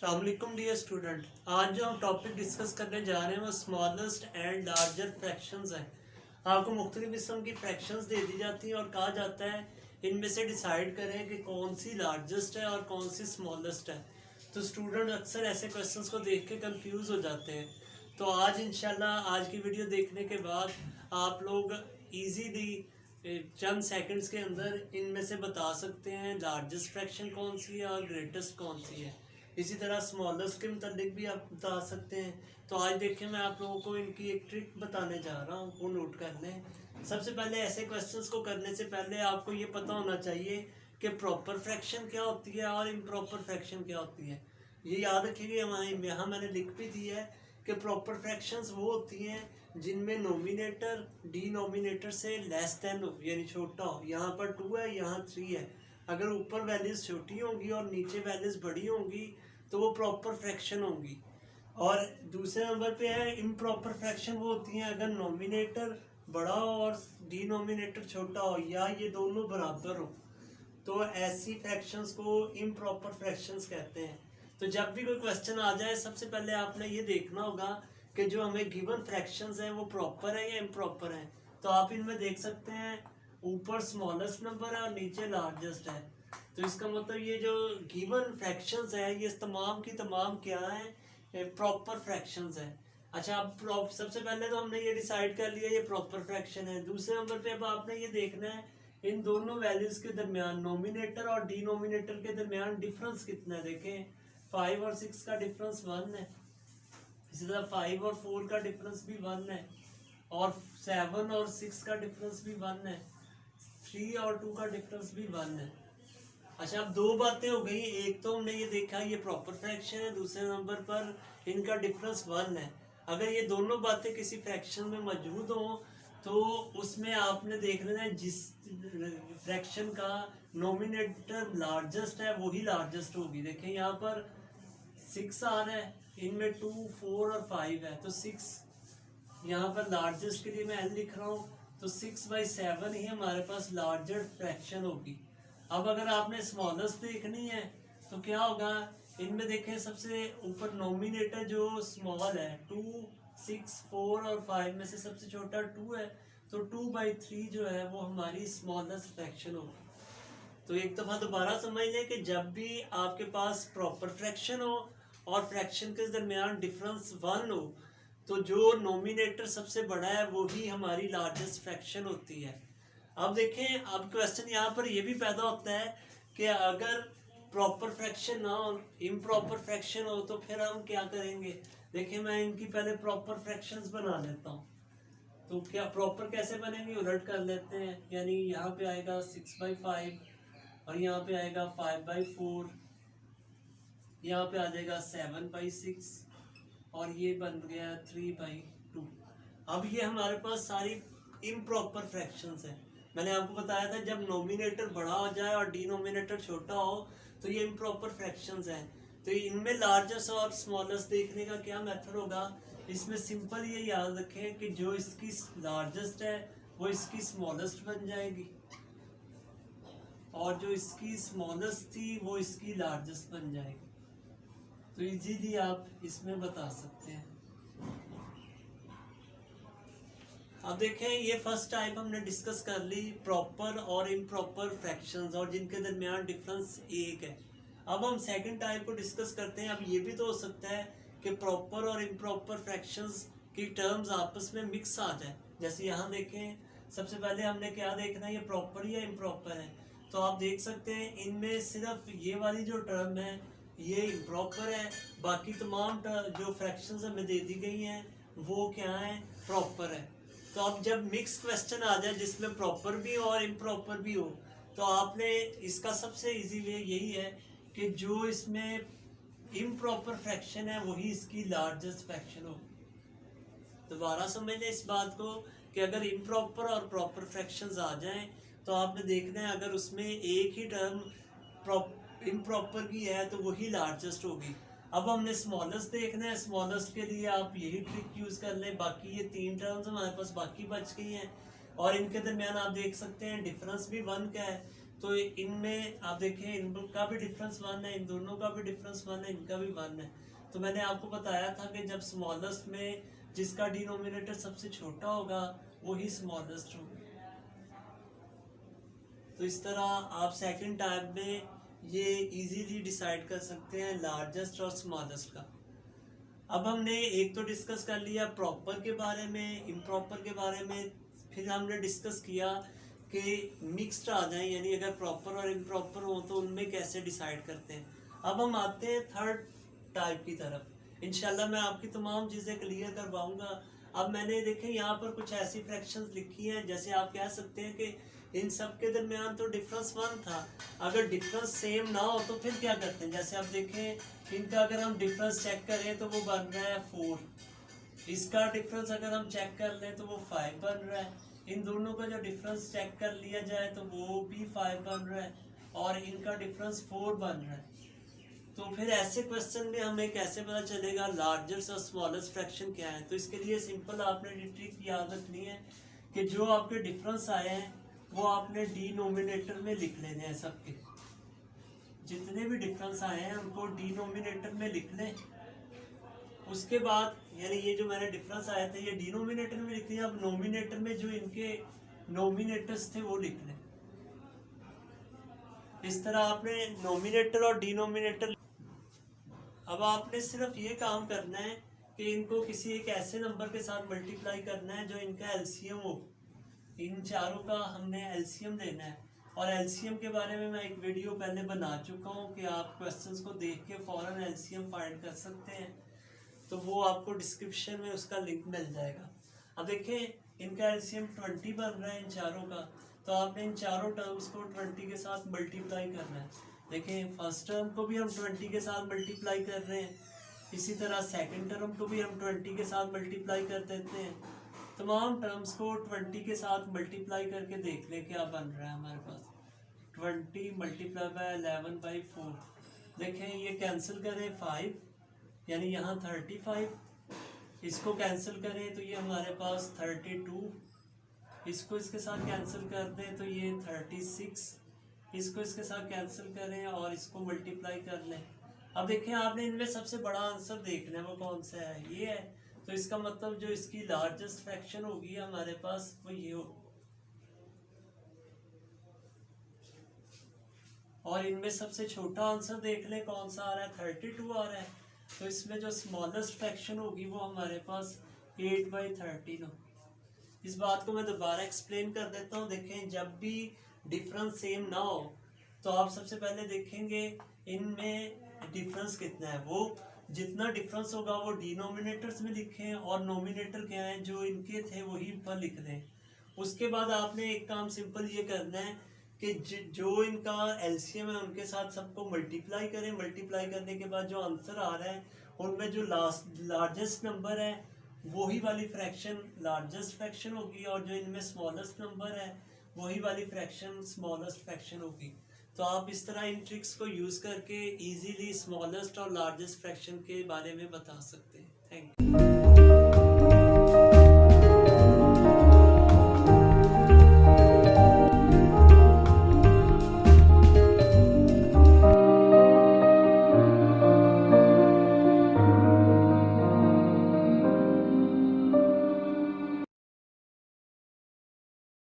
अस्सलामुअलैकुम dear student. आज जो हम टॉपिक डिस्कस करने जा रहे हैं वो स्मॉलेस्ट एंड लार्जर फ्रैक्शंस है। आपको मुख्तलिफ किस्म की फ्रैक्शंस दे दी जाती हैं और कहा जाता है इनमें से डिसाइड करें कि कौन सी लार्जेस्ट है और कौन सी स्मॉलेस्ट है। तो स्टूडेंट अक्सर ऐसे क्वेश्चंस को देख के कंफ्यूज हो जाते हैं। तो आज इंशाल्लाह आज की वीडियो देखने के बाद आप लोग ईजीली चंद सेकंड्स के अंदर इनमें से बता सकते हैं लार्जेस्ट फ्रैक्शन कौन सी है और ग्रेटेस्ट कौन सी है। इसी तरह स्मॉलेस्ट के मुतालिक भी आप बता सकते हैं। तो आज देखें मैं आप लोगों को इनकी एक ट्रिक बताने जा रहा हूँ, वो नोट कर लें। सबसे पहले ऐसे क्वेश्चंस को करने से पहले आपको ये पता होना चाहिए कि प्रॉपर फ्रैक्शन क्या होती है और इम्प्रॉपर फ्रैक्शन क्या होती है। ये याद रखिएगा, यहाँ मैंने लिख भी दी है कि प्रॉपर फ्रैक्शंस वो होती हैं जिनमें नोमिनेटर डिनोमिनेटर से लेस देन हो, यानी छोटा हो। यहाँ पर 2 है, यहाँ 3 है। अगर ऊपर वैल्यूज छोटी होंगी और नीचे वैल्यूज बड़ी होंगी तो वो प्रॉपर फ्रैक्शन होंगी। और दूसरे नंबर पे है इम्प्रॉपर फ्रैक्शन, वो होती हैं अगर नोमिनेटर बड़ा हो और डिनोमिनेटर छोटा हो या ये दोनों बराबर हो, तो ऐसी फ्रैक्शंस को इम्प्रॉपर फ्रैक्शंस कहते हैं। तो जब भी कोई क्वेश्चन आ जाए सबसे पहले आपने ये देखना होगा कि जो हमें गिवन फ्रैक्शंस हैं वो प्रॉपर है या इम्प्रॉपर हैं। तो आप इनमें देख सकते हैं ऊपर स्मॉलेस्ट नंबर है और नीचे लार्जेस्ट है। तो इसका मतलब ये जो गिवन फ्रैक्शंस है ये तमाम की तमाम क्या है, प्रॉपर फ्रैक्शंस है। अच्छा, अब सबसे पहले तो हमने ये डिसाइड कर लिया ये प्रॉपर फ्रैक्शन है। दूसरे नंबर पे अब आपने ये देखना है इन दोनों वैल्यूज के दरमियान, नोमिनेटर और डिनोमिनेटर के दरमियान डिफरेंस कितना है। देखें 5 और 6 का डिफरेंस 1 है। इसी तरह 5 और 4 का डिफरेंस भी 1 है और 7 और 6 का डिफरेंस भी 1 है। 3 और 2 का डिफरेंस भी 1 है। अच्छा, अब दो बातें हो गई। एक तो हमने ये देखा ये प्रॉपर फ्रैक्शन है, दूसरे नंबर पर इनका डिफरेंस 1 है। अगर ये दोनों बातें किसी फ्रैक्शन में मौजूद हों तो उसमें आपने देख लेना है जिस फ्रैक्शन का नोमिनेटर लार्जेस्ट है वही लार्जेस्ट होगी। देखें यहाँ पर 6 आ रहा है, इनमें 2, 4 और 5 है, तो 6 यहाँ पर लार्जेस्ट के लिए मैं एल लिख रहा हूँ। तो 6/7 ही हमारे पास लार्जर फ्रैक्शन होगी। अब अगर आपने स्मॉलेस्ट देखनी है तो क्या होगा, इनमें देखें सबसे ऊपर नोमिनेटर जो स्मॉल है 2, 6, 4 और 5 में से सबसे छोटा 2 है, तो 2/3 जो है वो हमारी स्मॉलेस्ट फ्रैक्शन होगी। तो एक दफ़ा दोबारा समझ लें कि जब भी आपके पास प्रॉपर फ्रैक्शन हो और फ्रैक्शन के दरमियान डिफरेंस 1 हो तो जो नोमिनेटर सबसे बड़ा है वो ही हमारी लार्जेस्ट फ्रैक्शन होती है। अब देखें, अब क्वेश्चन यहाँ पर ये भी पैदा होता है कि अगर प्रॉपर फ्रैक्शन ना हो, इम्प्रॉपर फ्रैक्शन हो, तो फिर हम क्या करेंगे। देखिए मैं इनकी पहले प्रॉपर फ्रैक्शंस बना लेता हूँ। तो क्या प्रॉपर कैसे बनेंगे, उलट कर लेते हैं। यानी यहाँ पे आएगा 6/5 और यहाँ पे आएगा 5/4, यहाँ पे आ जाएगा 7/6 और ये बन गया 3/2। अब ये हमारे पास सारी इम्प्रॉपर फ्रैक्शंस है। मैंने आपको बताया था जब नोमिनेटर बड़ा हो जाए और डिनोमिनेटर छोटा हो तो ये इम्प्रॉपर फ्रैक्शंस हैं। तो इनमें लार्जेस्ट और स्मॉलेस्ट देखने का क्या मेथड होगा, इसमें सिंपल ये याद रखें कि जो इसकी लार्जेस्ट है वो इसकी स्मॉलेस्ट बन जाएगी और जो इसकी स्मॉलेस्ट थी वो इसकी लार्जेस्ट बन जाएगी। तो इजीली आप इसमें बता सकते हैं। अब देखें ये फर्स्ट टाइप हमने डिस्कस कर ली, प्रॉपर और इम्प्रॉपर फ्रैक्शंस और जिनके दरमियान डिफरेंस 1 है। अब हम सेकंड टाइप को डिस्कस करते हैं। अब ये भी तो हो सकता है कि प्रॉपर और इम्प्रॉपर फ्रैक्शंस की टर्म्स आपस में मिक्स आ जाए। जैसे यहाँ देखें, सबसे पहले हमने क्या देखना है, ये प्रॉपर या इम्प्रॉपर है। तो आप देख सकते हैं इनमें सिर्फ ये वाली जो टर्म है ये इम्प्रॉपर है, बाकी तमाम जो फ्रैक्शंस हमें दे दी गई हैं वो क्या है, प्रॉपर है। तो अब जब मिक्स क्वेश्चन आ जाए जिसमें प्रॉपर भी हो और इम्प्रॉपर भी हो तो आपने इसका सबसे इजी वे यही है कि जो इसमें इम्प्रॉपर फ्रैक्शन है वही इसकी लार्जेस्ट फ्रैक्शन हो। दोबारा समझ लें इस बात को कि अगर इम्प्रॉपर और प्रॉपर फ्रैक्शंस आ जाएं तो आपने देखना है अगर उसमें एक ही टर्म इम्प्रॉपर की है तो वही लार्जेस्ट होगी। अब हमने स्मॉलेस्ट देखना है, स्मॉलेस्ट के लिए आप यही ट्रिक यूज़ कर लें। बाकी ये 3 टर्म्स हमारे पास बाकी बच गई हैं और इनके दरमियान आप देख सकते हैं डिफरेंस भी 1 का है। तो इनमें आप देखें इनका भी डिफरेंस 1 है, इन दोनों का भी डिफरेंस 1 है, इनका भी 1 है। तो मैंने आपको बताया था कि जब स्मॉलेस्ट में जिसका डिनोमिनेटर सबसे छोटा होगा वही स्मॉलेस्ट होगा। तो इस तरह आप सेकंड टाइप में ये इजीली डिसाइड कर सकते हैं लार्जेस्ट और स्मॉलेस्ट का। अब हमने एक तो डिस्कस कर लिया प्रॉपर के बारे में, इम्प्रॉपर के बारे में, फिर हमने डिस्कस किया कि मिक्स्ड आ जाए, यानी अगर प्रॉपर और इम्प्रॉपर हो तो उनमें कैसे डिसाइड करते हैं। अब हम आते हैं थर्ड टाइप की तरफ। इंशाल्लाह मैं आपकी तमाम चीज़ें क्लियर करवाऊंगा। अब मैंने देखें यहाँ पर कुछ ऐसी फ्रैक्शंस लिखी हैं, जैसे आप कह सकते हैं कि इन सब के दरमियान तो डिफरेंस 1 था, अगर डिफरेंस सेम ना हो तो फिर क्या करते हैं। जैसे आप देखें इनका अगर हम डिफरेंस चेक करें तो वो बन रहा है 4, इसका डिफरेंस अगर हम चेक कर लें तो वो 5 बन रहा है, इन दोनों का जो डिफरेंस चेक कर लिया जाए तो वो भी 5 बन रहा है और इनका डिफरेंस 4 बन रहा है। तो फिर ऐसे क्वेश्चन में हमें कैसे पता चलेगा लार्जेस्ट और स्मॉलेस्ट फ्रैक्शन क्या है। तो इसके लिए सिंपल आपने ट्रिक याद रखनी है कि जो आपके डिफरेंस आए हैं वो आपने डिनोमिनेटर में लिख लेने हैं। सबके जितने भी डिफरेंस आए हैं उनको डिनोमिनेटर में लिख लें। उसके बाद यानी ये जो मैंने डिफरेंस आए थे ये डिनोमिनेटर में लिख लिया, अब नोमिनेटर में जो इनके नोमिनेटर्स थे वो लिख लें। इस तरह आपने नोमिनेटर और डिनोमिनेटर। अब आपने सिर्फ ये काम करना है कि इनको किसी एक ऐसे नंबर के साथ मल्टीप्लाई करना है जो इनका एलसीएम हो। इन चारों का हमने एलसीएम लेना है और एलसीएम के बारे में मैं एक वीडियो पहले बना चुका हूँ कि आप क्वेश्चंस को देख के फौरन एलसीएम फाइंड कर सकते हैं, तो वो आपको डिस्क्रिप्शन में उसका लिंक मिल जाएगा। अब देखें इनका एलसीएम 20 बन रहा है इन चारों का, तो आपने इन चारों टर्म्स को 20 के साथ मल्टीप्लाई करना है। देखें फर्स्ट टर्म को भी हम 20 के साथ मल्टीप्लाई कर रहे हैं, इसी तरह सेकंड टर्म को भी हम 20 के साथ मल्टीप्लाई कर देते हैं। तमाम टर्म्स को 20 के साथ मल्टीप्लाई करके देख लें क्या बन रहा है हमारे पास। 20 मल्टीप्लाई बाय 11/4, देखें ये कैंसिल करें 5 यानी यहाँ 35, इसको कैंसिल करें तो ये हमारे पास 32, इसको इसके साथ कैंसिल कर दें तो ये 36, इसको इसके साथ कैंसिल करें और इसको मल्टीप्लाई कर लें। अब देखें आपने इनमें सबसे बड़ा आंसर देखना है वो कौन सा है, ये है। तो इसका मतलब जो इसकी लार्जेस्ट फ्रैक्शन होगी हमारे पास वो ये हो, और इनमें सबसे छोटा आंसर देख लें कौन सा आ रहा है, 32 आ रहा है। तो इसमें जो स्मॉलेस्ट फ्रैक्शन होगी वो हमारे पास 8/13 हो। इस बात को मैं दोबारा एक्सप्लेन कर देता हूँ। देखें जब भी डिफरेंस सेम ना हो तो आप सबसे पहले देखेंगे इनमें डिफरेंस कितना है, वो जितना डिफरेंस होगा वो डिनोमिनेटर्स में लिखें और नोमिनेटर क्या है जो इनके थे वही पर लिख दें। उसके बाद आपने एक काम सिंपल ये करना है कि जो इनका एलसीएम है उनके साथ सबको मल्टीप्लाई करें। मल्टीप्लाई करने के बाद जो आंसर आ रहा है उनमें जो लार्जेस्ट नंबर है वही वाली फ्रैक्शन लार्जेस्ट फ्रैक्शन होगी और जो इनमें स्मॉलेस्ट नंबर है वही वाली फ्रैक्शन स्मॉलेस्ट फ्रैक्शन होगी। तो आप इस तरह इन ट्रिक्स को यूज़ करके इजीली स्मॉलेस्ट और लार्जेस्ट फ्रैक्शन के बारे में बता सकते हैं। Thank you.